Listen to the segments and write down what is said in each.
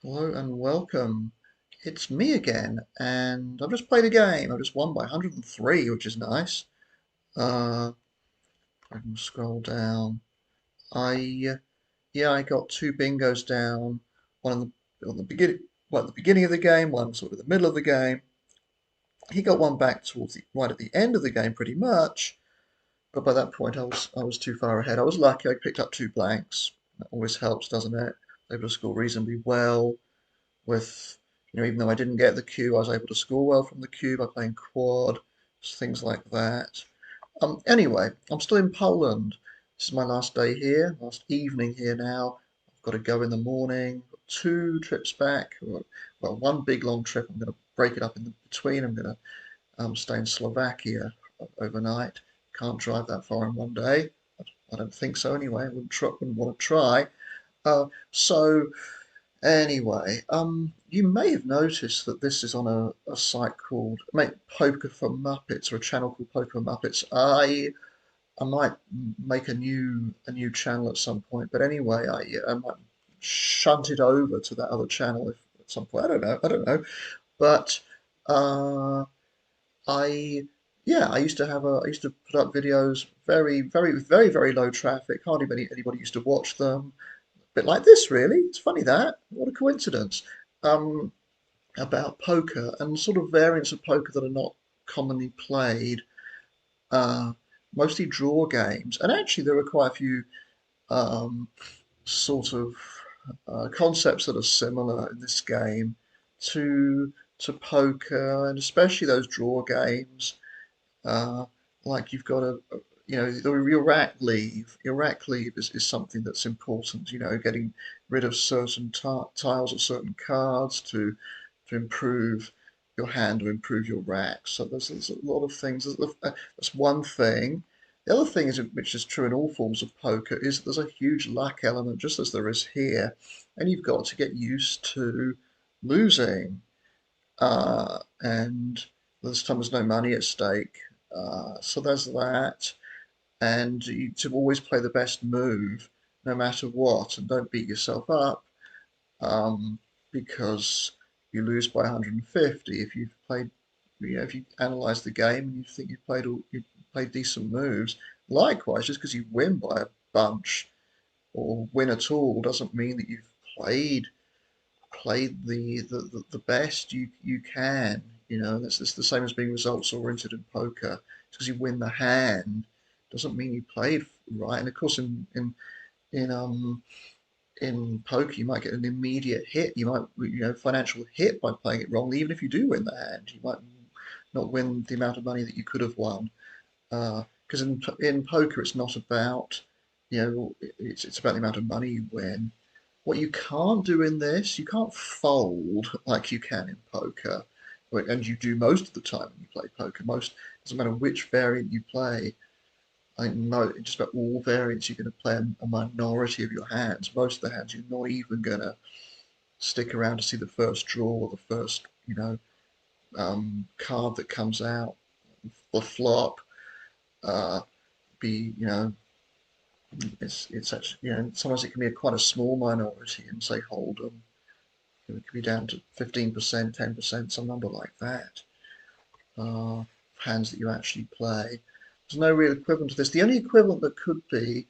Hello and welcome. It's me again, and I've just played a game. I've just won by 103, which is nice. I can scroll down. Yeah, I got two bingos down. One on the beginning, well, at the beginning of the game, one sort of in the middle of the game. He got one back towards the right at the end of the game, pretty much. But by that point, I was too far ahead. I was lucky. I picked up two blanks. That always helps, doesn't it? Able to score reasonably well. With, even though I didn't get the cube, I was able to score well from the cube by playing quad, things like that. Anyway, I'm still in Poland. This is my last day here, last evening here now. I've got to go in the morning, got two trips back. Well, one big long trip. I'm going to break it up in between. I'm going to stay in Slovakia overnight. Can't drive that far in one day. I don't think so anyway. I wouldn't want to try. So anyway, you may have noticed that this is on a site called Poker for Muppets, or a channel called Poker for Muppets. I might make a new channel at some point, but anyway, I might shunt it over to that other channel if, at some point. I don't know. But uh, I yeah, I used to put up videos very low traffic. Hardly anybody used to watch them, bit like this, really. It's funny that. What a coincidence. Um, about poker and sort of variants of poker that are not commonly played, uh, mostly draw games. And actually, there are quite a few um, sort of concepts that are similar in this game to poker, and especially those draw games. Uh, like you've got your rack leave. Your rack leave is something that's important. Getting rid of certain tiles or certain cards to improve your hand or improve your rack. So there's a lot of things. That's one thing. The other thing is, which is true in all forms of poker, is that there's a huge luck element, just as there is here, and you've got to get used to losing. And this time there's no money at stake. So there's that. And to always play the best move, no matter what, and don't beat yourself up um, because you lose by 150. If you've played, if you analyze the game and you think you played decent moves, likewise, just because you win by a bunch or win at all doesn't mean that you've played the best you can. That's just the same as being results oriented in poker. Just because you win the hand doesn't mean you played right. And of course, in in poker, you might get an immediate hit. You might, financial hit by playing it wrongly. Even if you do win the hand, you might not win the amount of money that you could have won. Because in poker, it's not about, it's about the amount of money you win. What you can't do in this, you can't fold like you can in poker, and you do most of the time when you play poker. Doesn't matter which variant you play. I think just about all variants you're going to play a minority of your hands. Most of the hands you're not even going to stick around to see the first draw or the first, card that comes out. The flop, uh, be it's actually sometimes it can be quite a small minority in say Hold'em. It could be down to 15%, 10%, some number like that. Hands that you actually play. There's no real equivalent to this. The only equivalent that could be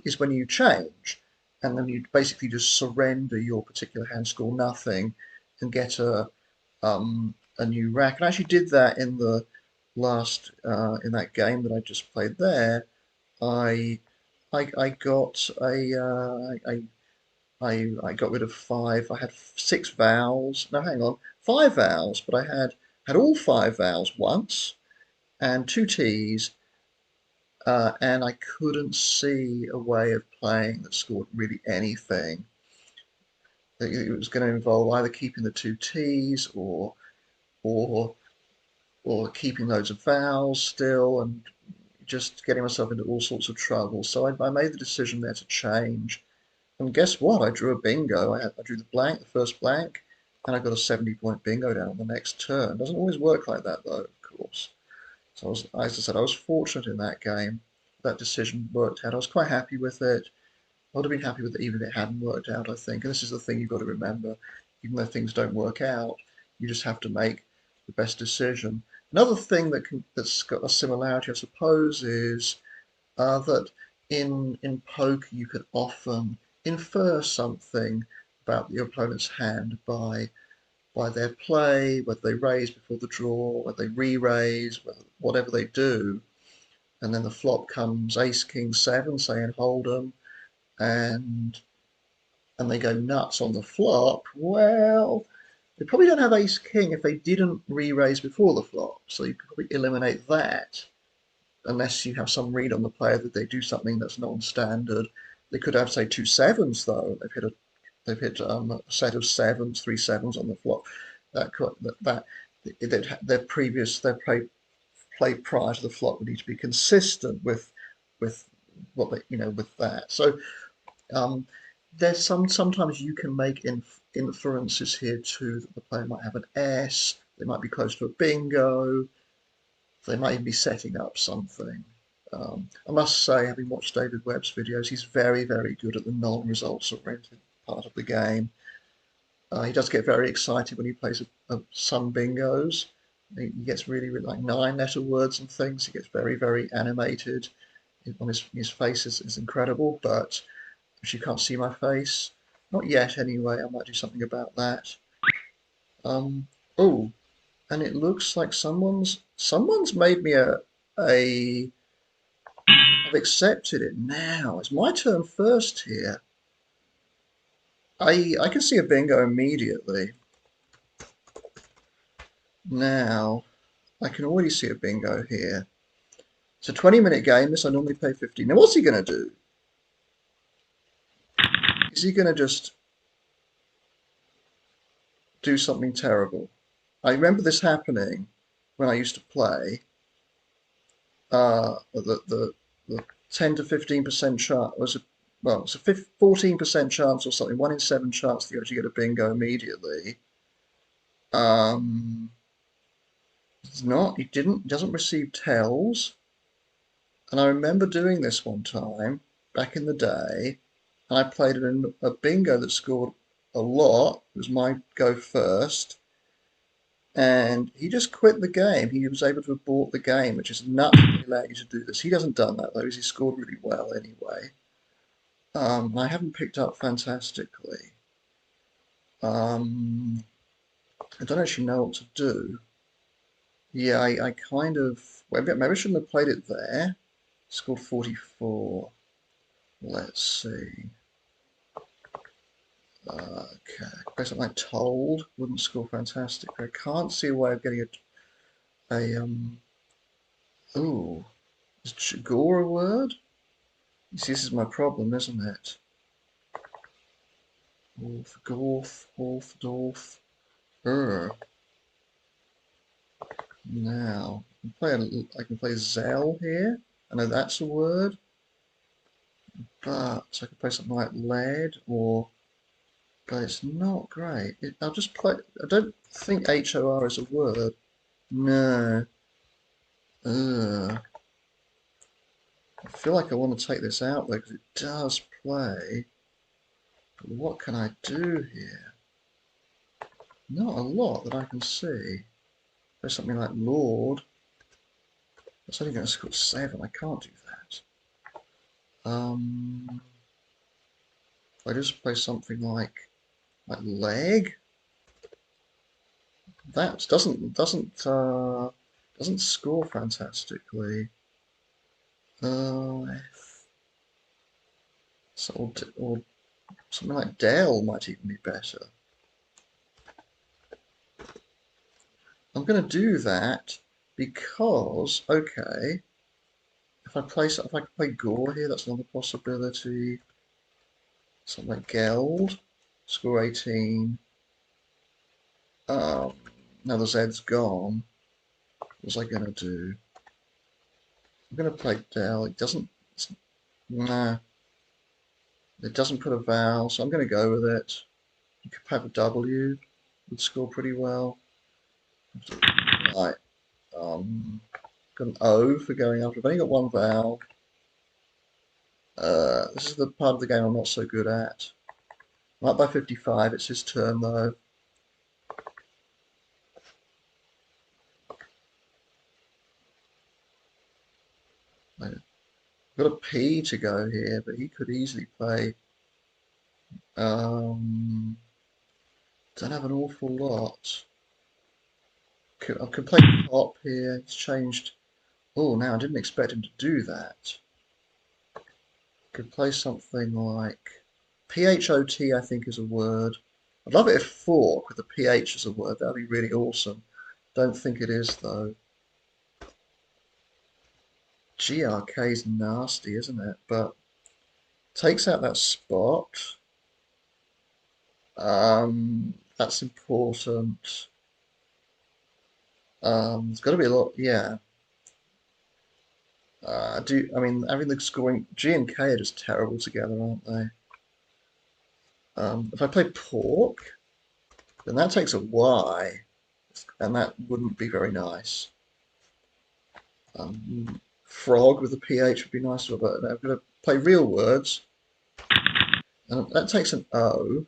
is when you change, and then you basically just surrender your particular hand, score nothing, and get a new rack. And I actually did that in the last in that game that I just played there. I I got I got rid of five. I had six vowels. No, hang on, five vowels, but I had all five vowels once and two T's, and I couldn't see a way of playing that scored really anything. It was going to involve either keeping the two T's or or keeping loads of vowels still and just getting myself into all sorts of trouble. So I made the decision there to change. And guess what? I drew a bingo. I drew the blank, the first blank, and I got a 70-point bingo down on the next turn. Doesn't always work like that, though, of course. So as I said, I was fortunate in that game. That decision worked out. I was quite happy with it. I would have been happy with it even if it hadn't worked out, I think. And this is the thing you've got to remember. Even though things don't work out, you just have to make the best decision. Another thing that's got a similarity, I suppose, is that in poker you could often infer something about your opponent's hand by their play, whether they raise before the draw, whether they re-raise, whatever they do, and then the flop comes ace king seven, say in hold'em, and and they go nuts on the flop. Well, they probably don't have ace king if they didn't re-raise before the flop, so you could probably eliminate that unless you have some read on the player that they do something that's non-standard. They could have, say, two sevens though. They've hit a set of sevens, three sevens on the flop. Their play prior to the flop would need to be consistent with what they with that. So um, there's sometimes you can make inferences here too that the player might have an S. They might be close to a bingo. They might even be setting up something. I must say, having watched David Webb's videos, he's very, very good at the non-results oriented part of the game. He does get very excited when he plays some bingos. He gets really, really like nine-letter words and things. He gets very, very animated. On his face is incredible, but if you can't see my face, not yet anyway, I might do something about that. Um, oh, and it looks like someone's made me a I've accepted it now. It's my turn first here. I can see a bingo immediately. Now, I can already see a bingo here. It's a 20-minute game. This I normally pay 15. Now, what's he going to do? Is he going to just do something terrible? I remember this happening when I used to play. The 10 to 15% chance was it's a 14% chance or something, 1 in 7 chance that you actually get a bingo immediately. Um, it's not. He doesn't receive tells. And I remember doing this one time back in the day, and I played a bingo that scored a lot. It was my go first, and he just quit the game. He was able to abort the game, which is nuts to allow you to do this. He hasn't done that though, because he scored really well anyway. I haven't picked up fantastically. Um, I don't actually know what to do. Yeah, I kind of maybe I shouldn't have played it there. Scored 44. Let's see. Okay, play something like told. Wouldn't score fantastic. I can't see a way of getting a Ooh, is Chagor a word? You see, this is my problem, isn't it? Wolf, Gorf, Wolf, Dorf. Now, I can play Zell here. I know that's a word, but I can play something like lead but it's not great. I'll just play. I don't think HOR is a word. No. Ugh. I feel like I want to take this out though because it does play. But what can I do here? Not a lot that I can see. There's something like Lord. That's only going to score 7. I can't do that. If I just play something like leg, that doesn't score fantastically. So, or something like Dell might even be better. I'm going to do that because, okay, if I can play Gore here, that's another possibility. Something like Geld, score 18. Now the Z's gone. What was I going to do? I'm going to play Dell. Nah, it doesn't put a vowel, so I'm going to go with it. You could have a W, would score pretty well. Right, got an O for going after. I've only got one vowel. This is the part of the game I'm not so good at. I'm up by 55. It's his turn though. I've got a P to go here, but he could easily play. Don't have an awful lot. I could play pop here. He's changed. Oh, now I didn't expect him to do that. Could play something like PHOT, I think is a word. I'd love it if fork with a PH as a word. That'd be really awesome. Don't think it is though. GRK is nasty, isn't it? But takes out that spot. That's important. There's got to be a lot. Yeah. I mean, having the scoring G and K are just terrible together, aren't they? If I play pork, then that takes a Y, and that wouldn't be very nice. Frog with a PH would be nice, but I'm going to play real words, and that takes an O.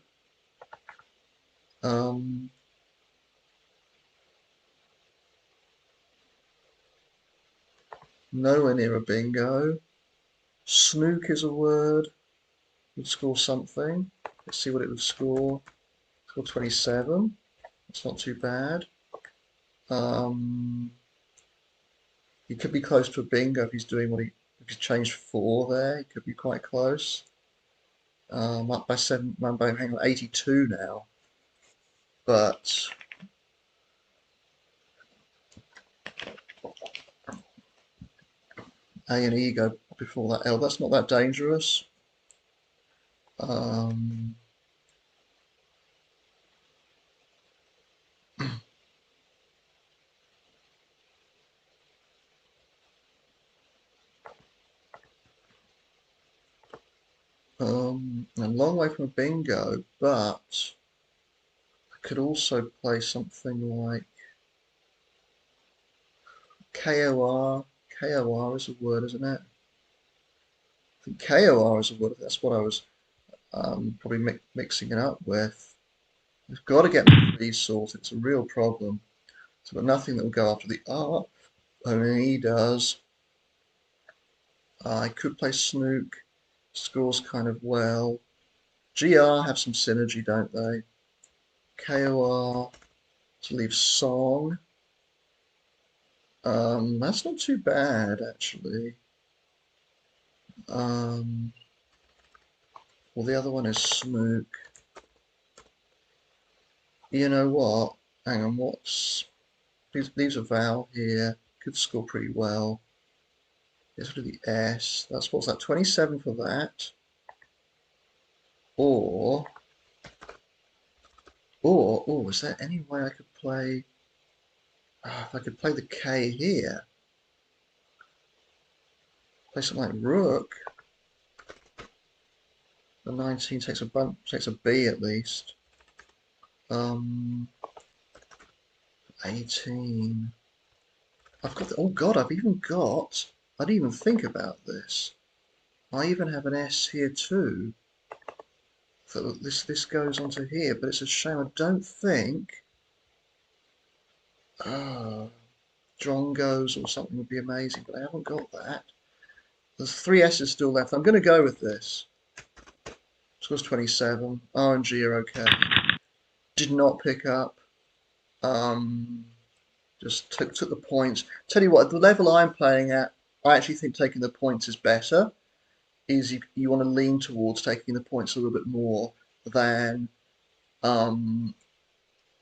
Um, Nowhere near a bingo. Snook is a word. Would score something. Let's see what it would score. Score 27. That's not too bad. He could be close to a bingo if he's doing if he's changed 4 there. He could be quite close. Up by 7. I'm by hang on 82 now. But A and E go before that L. That's not that dangerous. Um, a long way from a bingo, but I could also play something like KOR. KOR is a word, isn't it? I think KOR is a word. That's what I was probably mixing it up with. We've got to get the threes sorted. It's a real problem. So we've got nothing that will go after the R. Only E does. I could play Snook. Scores kind of well. GR have some synergy, don't they? KOR to leave Song. That's not too bad, actually. Well, the other one is Snook. You know what? Hang on, leaves a vowel here. Could score pretty well. Gets rid of the S. What's that? 27 for that. Or, is there any way I could play? If I could play the K here, play something like Rook. The 19 takes a B at least. 18. Oh God, I didn't even think about this. I even have an S here too. So this goes onto here, but it's a shame I don't think Drongos or something would be amazing, but I haven't got that. There's 3 S's still left. I'm going to go with this. Scores 27. R and G are okay. Did not pick up. Just took the points. Tell you what, at the level I'm playing at, I actually think taking the points is better. You want to lean towards taking the points a little bit more than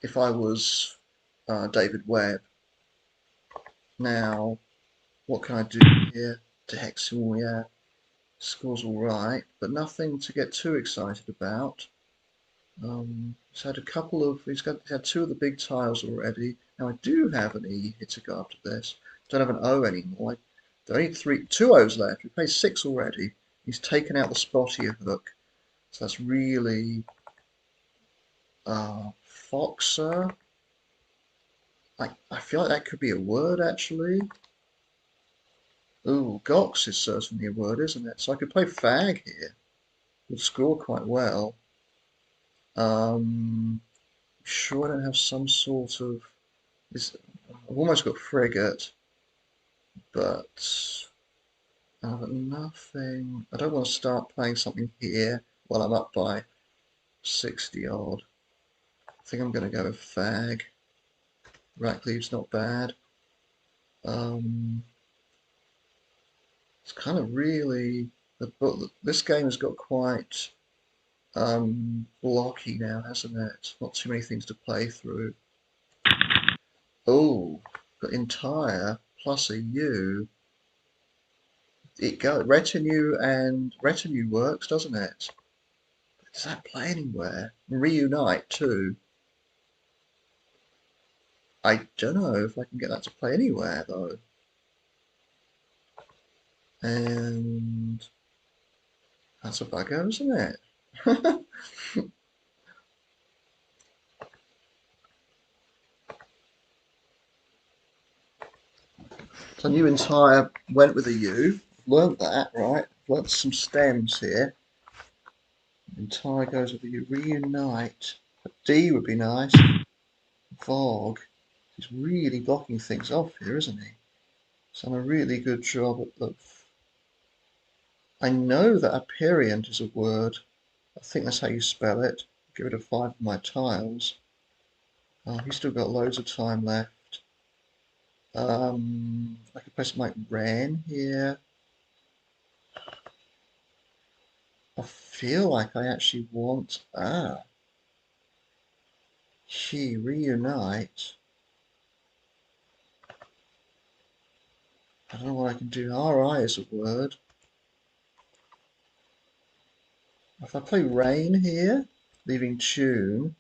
if I was David Webb. Now, what can I do here? Deximal, yeah, scores all right, but nothing to get too excited about. He's had he's had 2 of the big tiles already. Now I do have an E here to go after this. Don't have an O anymore. There are only 2 O's left. We played 6 already. He's taken out the spottier hook. So that's really Foxer. I feel like that could be a word actually. Ooh, Gox is certainly a word, isn't it? So I could play fag here. Would score quite well. Sure I don't have some sort of... This, I've almost got frigate, but I've got nothing. I don't want to start playing something here while I'm up by 60 odd. I think I'm going to go with fag. Rackleaf's not bad. It's kind of really... This game has got quite blocky now, hasn't it? Not too many things to play through. Oh, got entire plus a U. It go retinue, and retinue works, doesn't it? Does that play anywhere? Reunite too. I don't know if I can get that to play anywhere though. And that's a bugger, isn't it? So new entire went with a U. Learned that, right? Learned some stems here. Entire goes with a U. Reunite. A D would be nice. Vogue. He's really blocking things off here, isn't he? He's done a really good job at the... I know that aperient is a word. I think that's how you spell it. Get rid of 5 of my tiles. He's still got loads of time left. I could play something like Ren here. I feel like I actually want... She reunite. I don't know what I can do. RI is a word. If I play Rain here, leaving tune,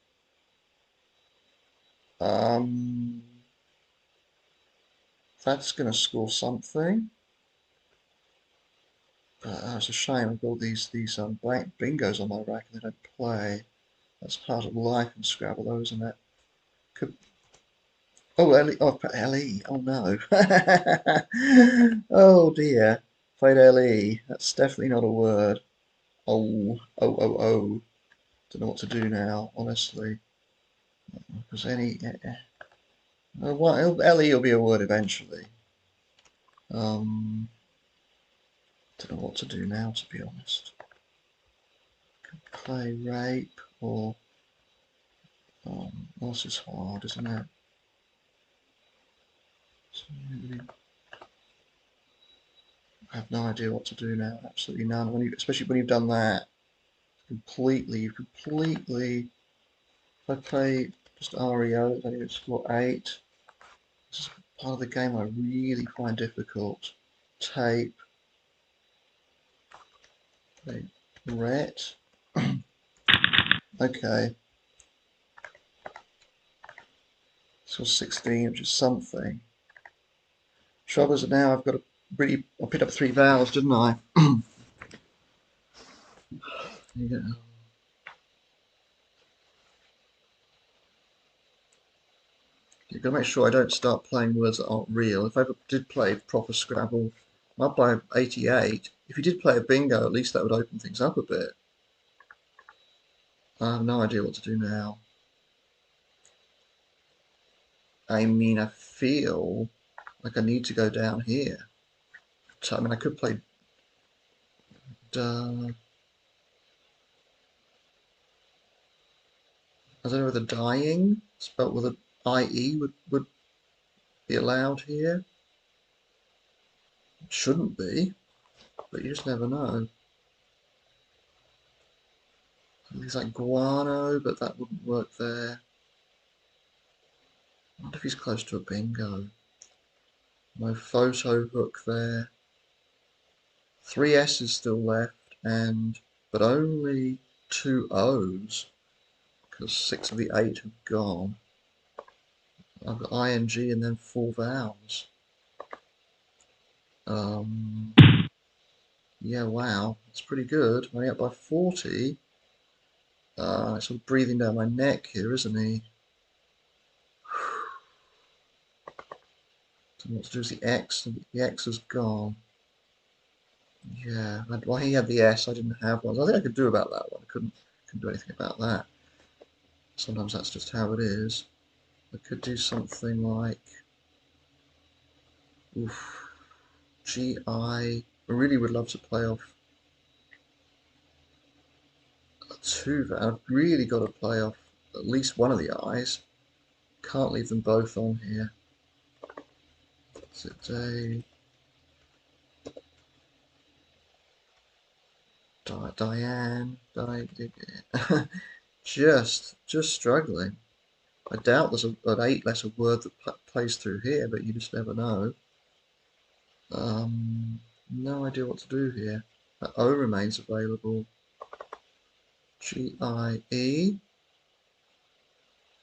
that's going to score something. But it's a shame I've got all these blank bingos on my rack and they don't play. That's part of life in Scrabble, though, isn't it? Could... Oh, LE. Oh, I've put LE. Oh no. Oh dear. Played LE. That's definitely not a word. Oh, oh, oh, oh. Don't know what to do now, honestly. Because well, LE will be a word eventually. Don't know what to do now, to be honest. Could play rape or this is hard, isn't it? So, I have no idea what to do now. Absolutely none. Especially when you've done that completely. If I play just REO, then it's score 8. This is part of the game I really find difficult. Tape. Ret. Okay. Score 16, which is something. Troubles are now I've got a really... I picked up 3 vowels, didn't I? Yeah. You've got to make sure I don't start playing words that aren't real. If I ever did play proper Scrabble, I'm up by 88. If you did play a bingo, at least that would open things up a bit. I have no idea what to do now. I mean, I feel like I need to go down here. So, I mean, I could play... I don't know whether dying, spelt with an IE, would be allowed here. It shouldn't be, but you just never know. He's like guano, but that wouldn't work there. I wonder if he's close to a bingo. No photo hook there. 3 S's still left, but only 2 O's, because 6 of the 8 have gone. I've got ing and then 4 vowels. Yeah, wow, that's pretty good. I'm only up by 40. Sort of breathing down my neck here, isn't he? Don't know what to do with the X. The X has gone. Yeah, well, he had the S, I didn't have one. So I think I could do about that one. I couldn't do anything about that. Sometimes that's just how it is. I could do something like, oof, GI. I really would love to play off a two. I've really got to play off at least one of the I's. Can't leave them both on here. Today, Diane, just struggling. I doubt there's an eight-letter word that plays through here, but you just never know. No idea what to do here. That O remains available. GIE,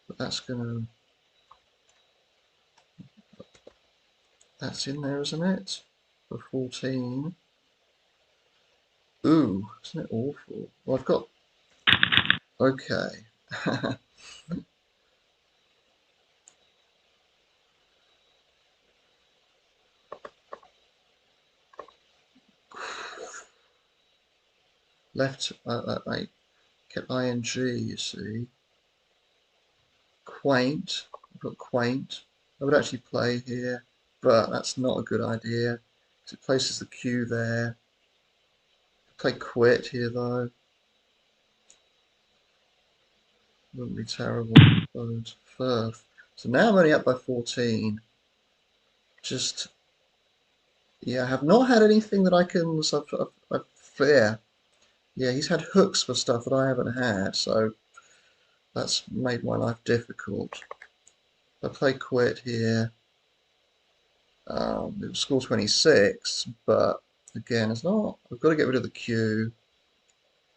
but that's in there, isn't it? For 14. Ooh, isn't it awful? Well, I've got, okay. Left, I get ing, you see. Quaint, I've got quaint. I would actually play here, but that's not a good idea because it places the Q there. Play quit here though. Wouldn't be terrible. Firth. So now I'm only up by 14. Just, yeah, I have not had anything that I can, fair. Yeah, he's had hooks for stuff that I haven't had, so that's made my life difficult. I play quit here. It was score 26, but again, it's not. I've got to get rid of the Q.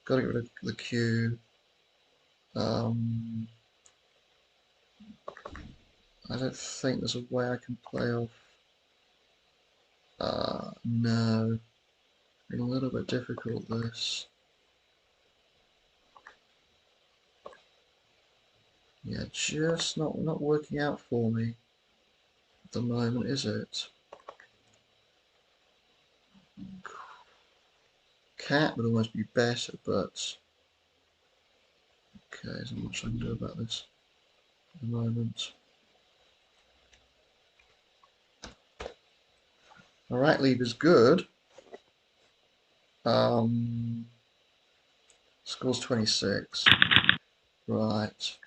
Got to get rid of the Q. Um, I don't think there's a way I can play off. No. Been a little bit difficult, this. Yeah, just not working out for me at the moment, is it? Cat would almost be better, but okay, there's not much I can do about this at the moment. All right, lever's good. Scores 26. Right.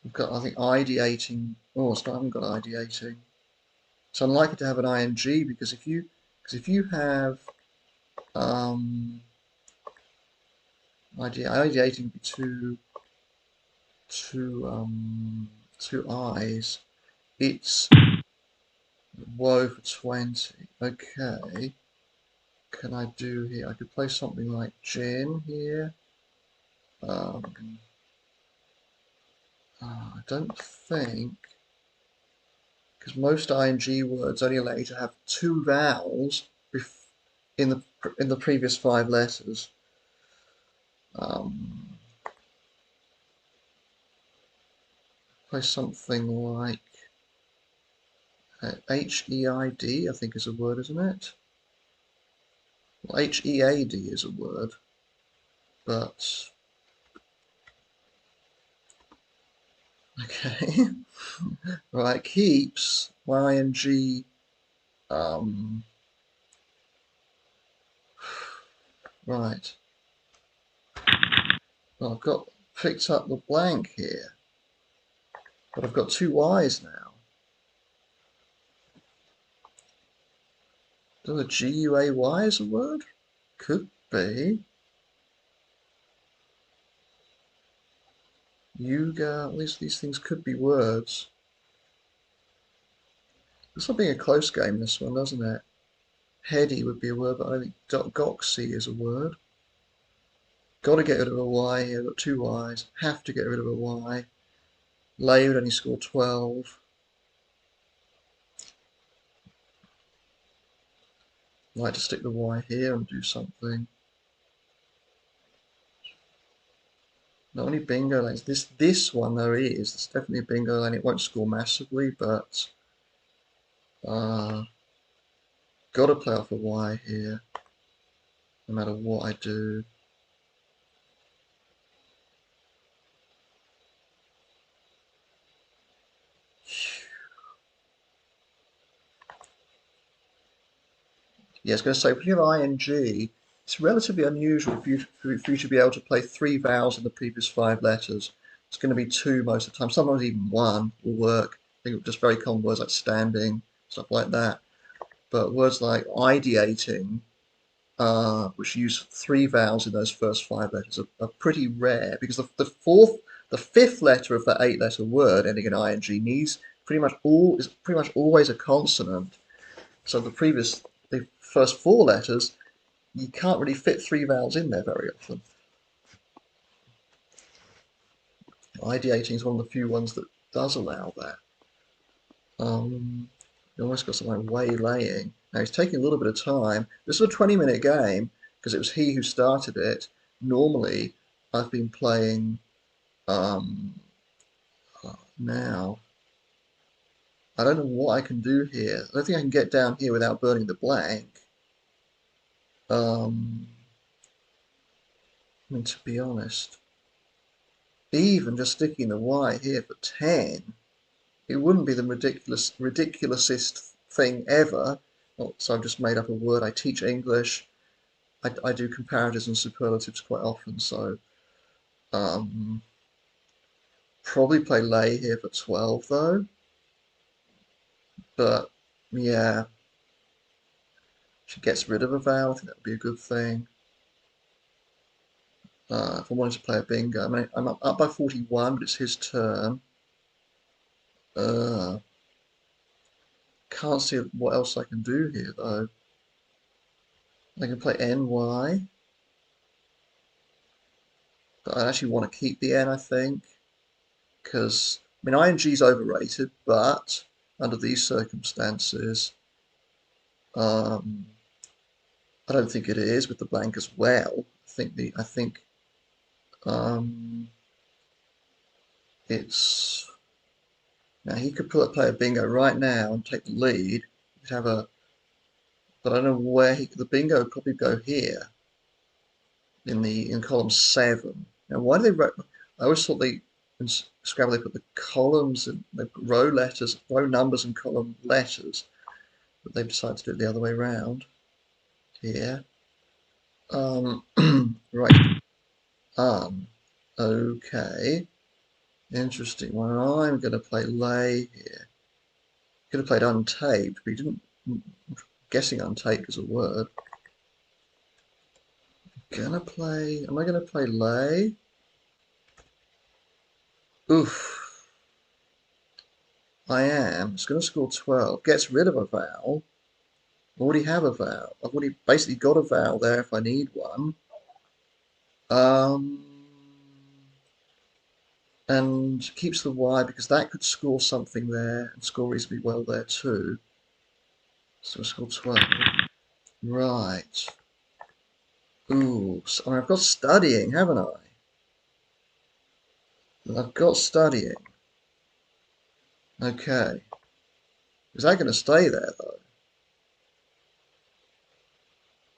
We've got, I think, ideating. Oh, I haven't got ideating. It's unlikely to have an ing because if you have ideating would be two I's. It's woe for 20. Okay. Can I do here? I could play something like gin here. Um, I don't think, because most ing words only allow you to have two vowels in the previous five letters. Play something like H-E-I-D, I think is a word, isn't it? Well, H-E-A-D is a word, but okay. Right, keeps ing. Um, right. Well, I've got picked up the blank here, but I've got two Y's now. Does a G-U-A-Y is a word? Could be. Yuga, at least these things could be words. This will be a close game, this one, doesn't it? Heady would be a word, but I don't think Goxy is a word. Got to get rid of a Y here, got two Y's. Have to get rid of a Y. Lay would only score 12. Like to stick the Y here and do something. Not only bingo lanes. This one there is. It's definitely a bingo lane. It won't score massively, but Got to play off a Y here, no matter what I do. Yeah, I was going to say, if you have ing, it's relatively unusual for you to be able to play three vowels in the previous five letters. It's going to be two most of the time. Sometimes even one will work. I think just very common words like standing, stuff like that. But words like ideating, which use three vowels in those first five letters, are pretty rare because the fifth letter of that eight-letter word ending in ing needs is pretty much always a consonant. So the first four letters, you can't really fit three vowels in there very often. Ideating is one of the few ones that does allow that. You almost got something like waylaying. Now he's taking a little bit of time. This is a 20-minute game because it was he who started it. Normally, I've been playing um, now. I don't know what I can do here. I don't think I can get down here without burning the blank. Um, I mean, to be honest, even just sticking the Y here for 10, it wouldn't be the ridiculousest thing ever. Well, so I've just made up a word. I teach English. I do comparatives and superlatives quite often, so um, probably play lay here for 12 though. But yeah, she gets rid of a vowel. I think that would be a good thing. If I wanted to play a bingo, I mean, I'm up by 41, but it's his turn. Uh, can't see what else I can do here though. I can play NY, but I actually want to keep the N, I think, because I mean ING's overrated, but under these circumstances, um, I don't think it is with the blank as well. I think um, it's now he could play a bingo right now and take the lead. He'd have a, but I don't know where the bingo would probably go here in column 7. Now why do they write? I always thought they in Scrabble they put the columns and the row letters, row numbers and column letters, but they've decided to do it the other way around here. Um, right. Okay. Interesting. Well, I'm going to play lay here. Could have played untaped, but he didn't. Guessing untaped is a word. Gonna play. Am I going to play lay? Oof. I am. It's going to score 12. Gets rid of a vowel. I already have a vowel. I've already basically got a vowel there if I need one. Um, and keeps the Y because that could score something there and score reasonably well there too. So I score 12. Right. Ooh, so I've got studying, haven't I? I've got studying. Okay. Is that going to stay there, though?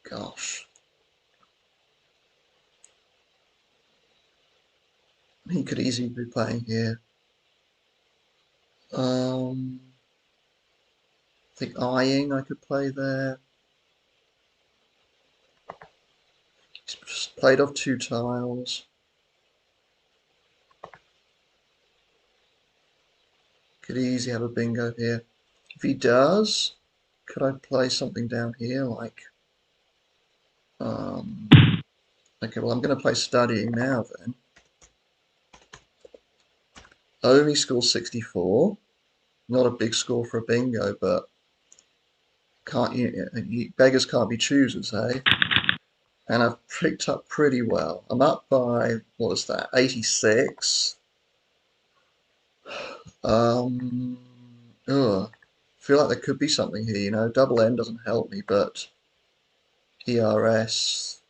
Gosh. He could easily be playing here. I think eyeing I could play there. He's just played off 2 tiles. Could easily have a bingo here. If he does, could I play something down here like... Um, okay, well, I'm going to play studying now then. Only score 64. Not a big score for a bingo, but beggars can't be choosers, eh? And I've picked up pretty well. I'm up by, what was that, 86. Um, feel like there could be something here, you know. Double N doesn't help me, but ERS.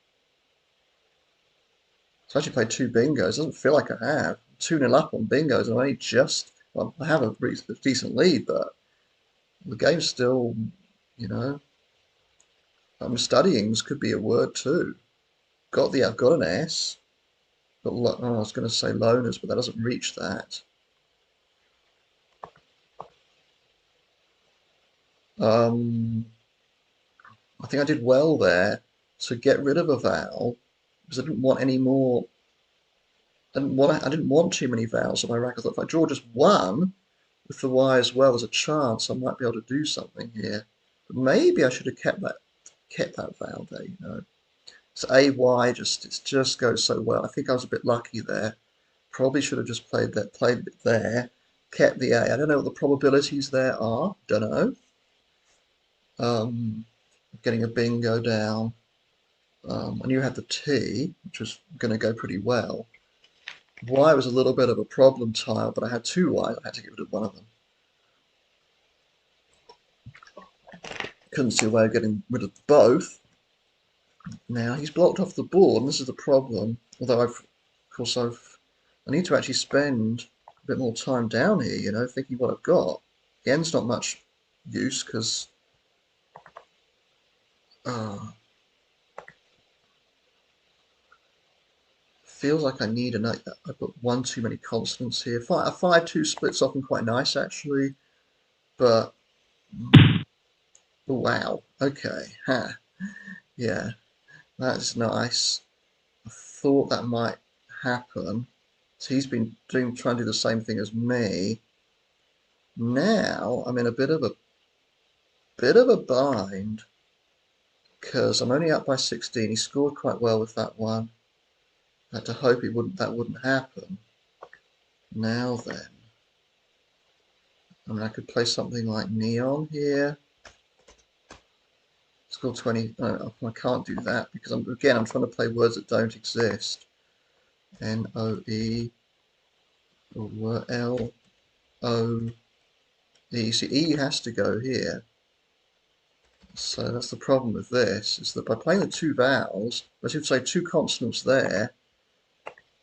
So I actually played 2 bingos. Doesn't feel like I have. 2-0 up on bingos. I'm only just, well, I have a decent lead, but the game's still, you know. Studyings could be a word too. I've got an S. But I was going to say loners, but that doesn't reach that. Um, I think I did well there to get rid of a vowel because I didn't want any more. I didn't want too many vowels on my rack. I thought if I draw just one with the Y as well, there's a chance I might be able to do something here. But maybe I should have kept that vowel there. You know, so AY just goes so well. I think I was a bit lucky there. Probably should have just played it there, kept the A. I don't know what the probabilities there are. Don't know. Getting a bingo down. I knew I had the T, which was going to go pretty well. Y was a little bit of a problem tile, but I had two Ys. I had to get rid of one of them. Couldn't see a way of getting rid of both. Now he's blocked off the board, and this is the problem. Although I need to actually spend a bit more time down here, you know, thinking what I've got. The end's not much use because feels like I need another. I've got one too many consonants here. A 5-2 splits often quite nice actually, but oh, wow. Okay, yeah, that's nice. I thought that might happen. So he's been trying to do the same thing as me. Now I'm in a bit of a bind because I'm only up by 16. He scored quite well with that one. I had to hope that wouldn't happen. Now then, I mean, I could play something like neon here. Score 20. No, I can't do that because I'm trying to play words that don't exist. N-O-E or L-O-E. See, E has to go here. So that's the problem with this, is that by playing the two vowels, I should say two consonants there,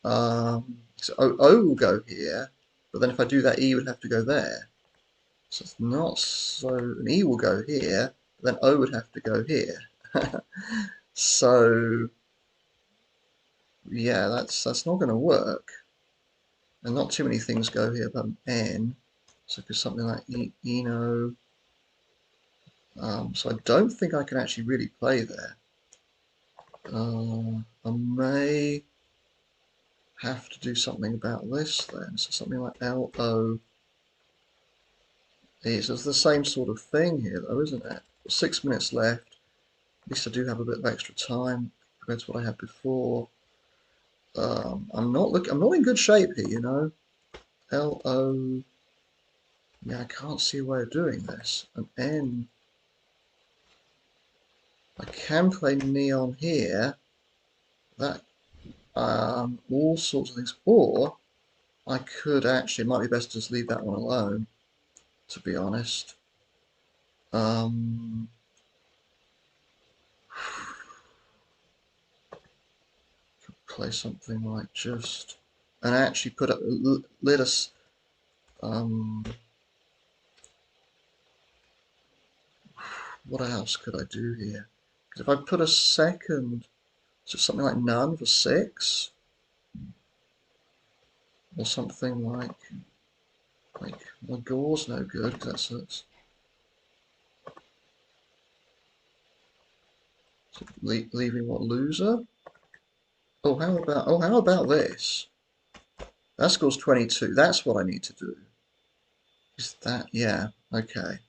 so O will go here, but then if I do that, E would have to go there. So it's not so, an E will go here, but then O would have to go here. So yeah, that's not going to work. And not too many things go here but an N. So it's something like Eno. So I don't think I can actually really play there. I may have to do something about this then. So something like L-O-E. So it's the same sort of thing here though, isn't it? 6 minutes left. At least I do have a bit of extra time compared to what I had before. I'm not in good shape here, you know. L-O. Yeah, I can't see a way of doing this. An N. I can play neon here. That all sorts of things. Or I could actually, it might be best to just leave that one alone, to be honest. Play something like just and actually put up let us what else could I do here? Because if I put a second, just something like none for 6, or something like well, gore's no good because that's leaving what loser. How about this? That scores 22. That's what I need to do. Is that, yeah, okay. I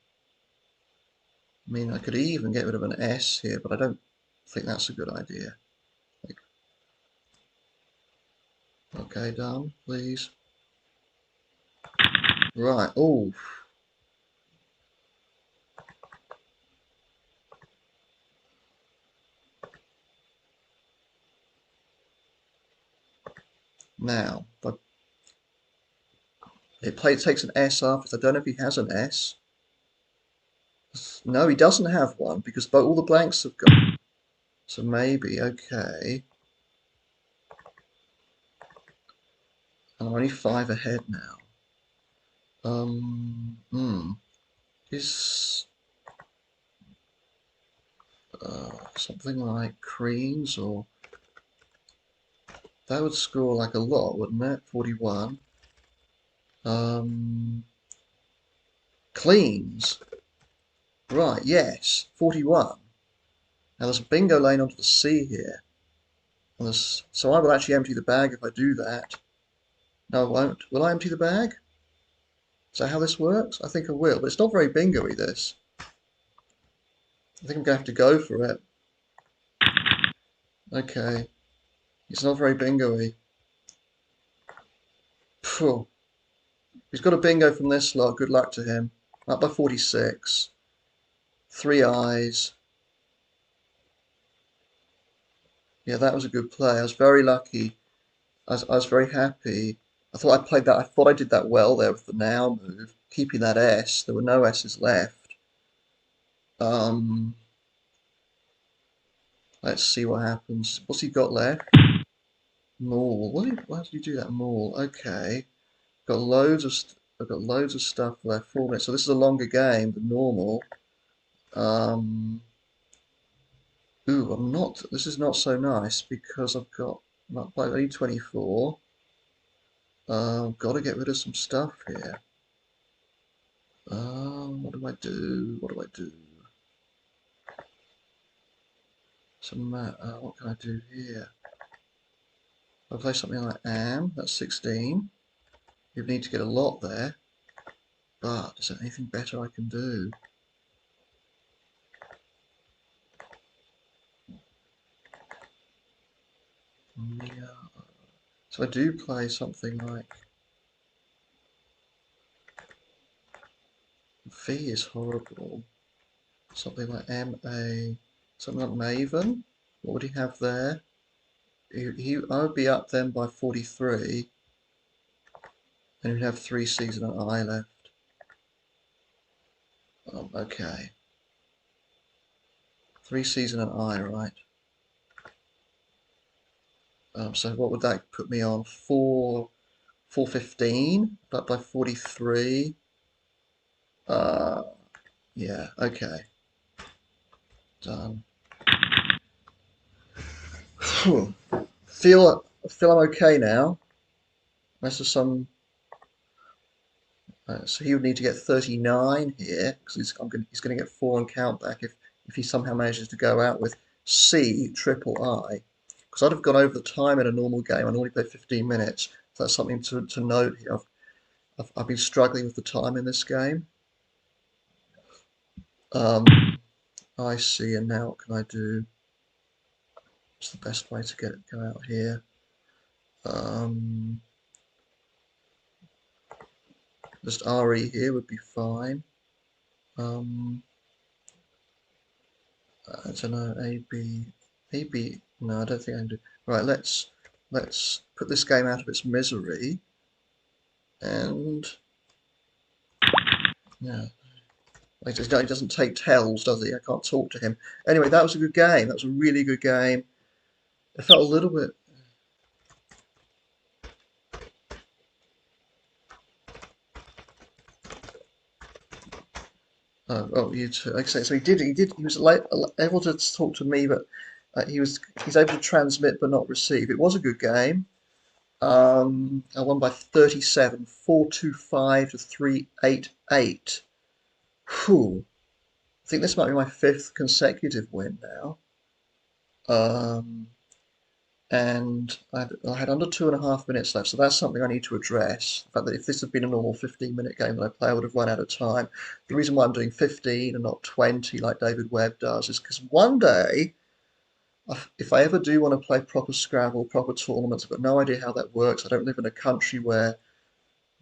mean, I could even get rid of an S here, but I don't think that's a good idea. Like, okay, done, please. Right, oh. Now, but takes an S after. I don't know if he has an S. No, he doesn't have one because all the blanks have gone. So maybe, okay. And I'm only 5 ahead now. Is Something like creams, or that would score like a lot, wouldn't it? 41. Cleans. Right, yes, 41. Now there's a bingo lane onto the C here. So I will actually empty the bag if I do that. No, I won't. Will I empty the bag? Is that how this works? I think I will, but it's not very bingo-y, this. I think I'm going to have to go for it. Okay. It's not very bingo-y. Phew. He's got a bingo from this lot. Good luck to him. Up by 46. 3 eyes. Yeah, that was a good play. I was very lucky. I was very happy. I thought I played that. I thought I did that well there with the now move, keeping that S. There were no S's left. Let's see what happens. What's he got left? Maul. Why did he do that? Maul. Okay. Got loads of. I've got loads of stuff left. 4 minutes. So this is a longer game than normal. Ooh, I'm not. This is not so nice because I've got not by only 24. Got to get rid of some stuff here. What do I do? What do I do? What can I do here? I'll play something like am. That's 16. You need to get a lot there. But is there anything better I can do? Yeah. So I do play something like V is horrible. Something like MA, something like Maven. What would he have there? I would be up then by 43, and he'd have 3 C's and an I left. Okay. 3 C's and an I, right. So what would that put me on? 415, up by 43. Yeah, okay. Done. Feel I'm okay now. Unless there's some. So he would need to get 39 here because he's going to get 4 on countback if he somehow manages to go out with C triple I. Because I'd have gone over the time in a normal game. I normally play 15 minutes. So that's something to note here. I've been struggling with the time in this game. I see, and now what can I do? What's the best way to go out here? Just RE here would be fine. I don't know, AB, no, I don't think I can do. Right, let's put this game out of its misery, and yeah, he doesn't take tells, does he? I can't talk to him. Anyway, that was a good game. That was a really good game. It felt a little bit. Oh, you too. Like I say, so he was able to talk to me, but he's able to transmit but not receive. It was a good game. I won by 37, 425 to 388. Whew. I think this might be my 5th consecutive win now. And I had under 2.5 minutes left, so that's something I need to address. The fact that if this had been a normal 15-minute game that I play, I would have run out of time. The reason why I'm doing 15 and not 20 like David Webb does is because one day, if I ever do want to play proper Scrabble, proper tournaments, I've got no idea how that works. I don't live in a country where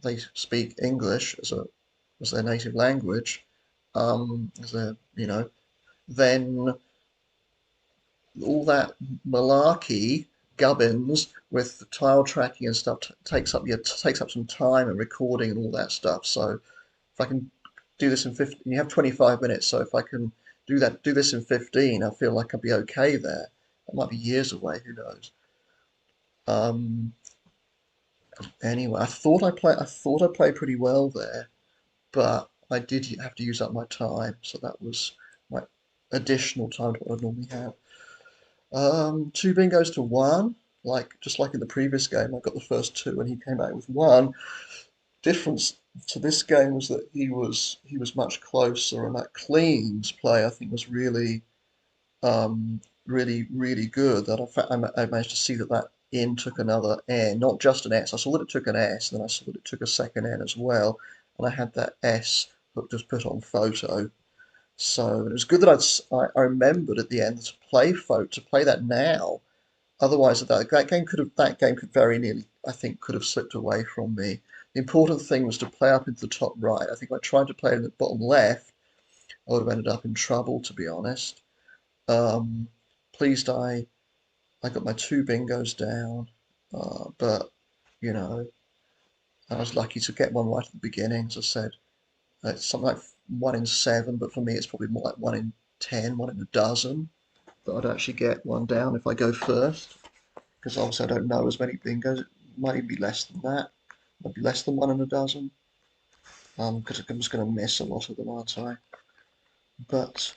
they speak English as their native language, as their, then all that malarkey gubbins with the tile tracking and stuff takes up some time and recording and all that stuff. So if I can do this in 15, you have 25 minutes. So if I can do this in 15, I feel like I'll be okay there. That might be years away. Who knows? Um, anyway, I thought I played pretty well there, but I did have to use up my time. So that was my additional time to what I normally have. Two bingos to one, just like in the previous game, I got the first two and he came back with one. Difference to this game was that he was much closer, and that cleans play I think was really good. That I managed to see that N took another N, not just an S. I saw that it took an S, and then I saw that it took a second N as well, and I had that S just put on photo. So it was good that I remembered at the end to play that now. Otherwise, that game could very nearly, I think, could have slipped away from me. The important thing was to play up into the top right. I think if I tried to play in the bottom left, I would have ended up in trouble, to be honest. Um, Pleased I got my two bingos down, but you know I was lucky to get one right at the beginning. As I said, it's something like 1 in 7, but for me it's probably more like 1 in 10, 1 in a dozen that I'd actually get one down if I go first. Because obviously I don't know as many bingos. It might even be less than that. Might be less than 1 in a dozen. Because I'm just going to miss a lot of them, aren't I? But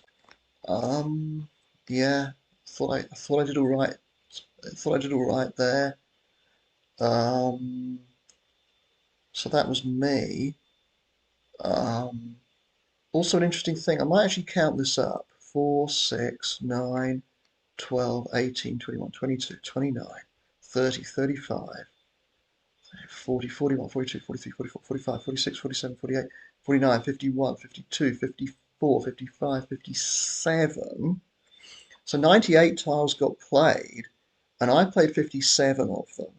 um, yeah, I thought I did all right. I thought I did all right there. Um, so that was me. Um, Also an interesting thing. I might actually count this up. 4, 6, 9, 12, 18, 21, 22, 29, 30, 35. 40, 41, 42, 43, 44, 45, 46, 47, 48, 49, 51, 52, 54, 55, 57. So 98 tiles got played, and I played 57 of them.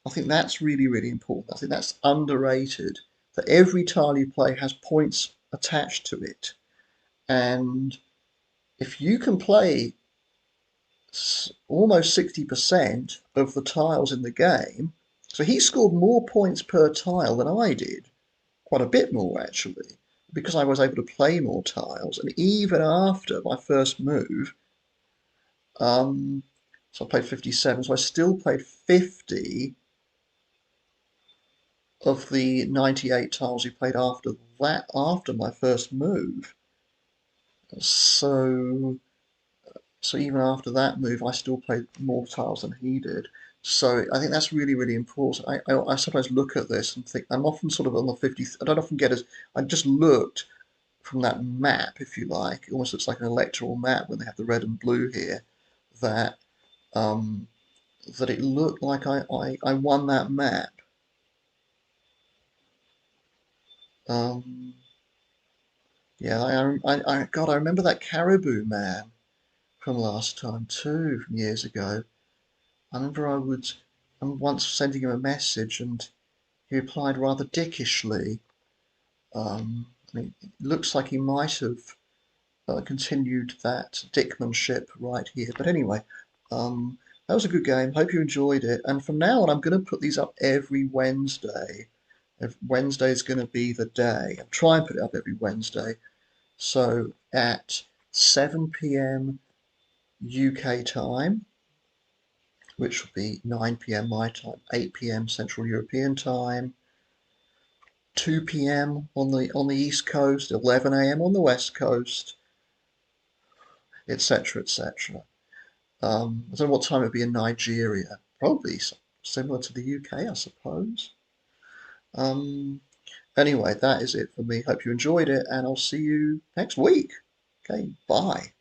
I think that's really important. I think that's underrated, that every tile you play has points attached to it. And if you can play almost 60% of the tiles in the game, so he scored more points per tile than I did, quite a bit more actually, because I was able to play more tiles. And even after my first move, so I played 57, so I still played 50 of the 98 tiles he played after my first move. So So even after that move, I still played more tiles than he did. So I think that's really important. I sometimes look at this and think I'm often sort of on the 50. I don't often get as I just looked from that map, if you like. It almost looks like an electoral map when they have the red and blue here. That um, that it looked like I won that map. Um, yeah, God, I remember that Caribou man from last time too, from years ago. I remember I'm once sending him a message and he replied rather dickishly. And it looks like he might have continued that dickmanship right here. But anyway, that was a good game. Hope you enjoyed it. And from now on, I'm going to put these up every Wednesday. Wednesday is going to be the day. I'm trying to put it up every Wednesday. So at 7 p.m. UK time, which will be 9 p.m. my time, 8 p.m. Central European time, 2 p.m. on the East Coast, 11 a.m. on the West Coast, etc., etc. I don't know what time it would be in Nigeria. Probably similar to the UK, I suppose. Um, anyway, that is it for me. Hope you enjoyed it, and I'll see you next week. Okay, bye.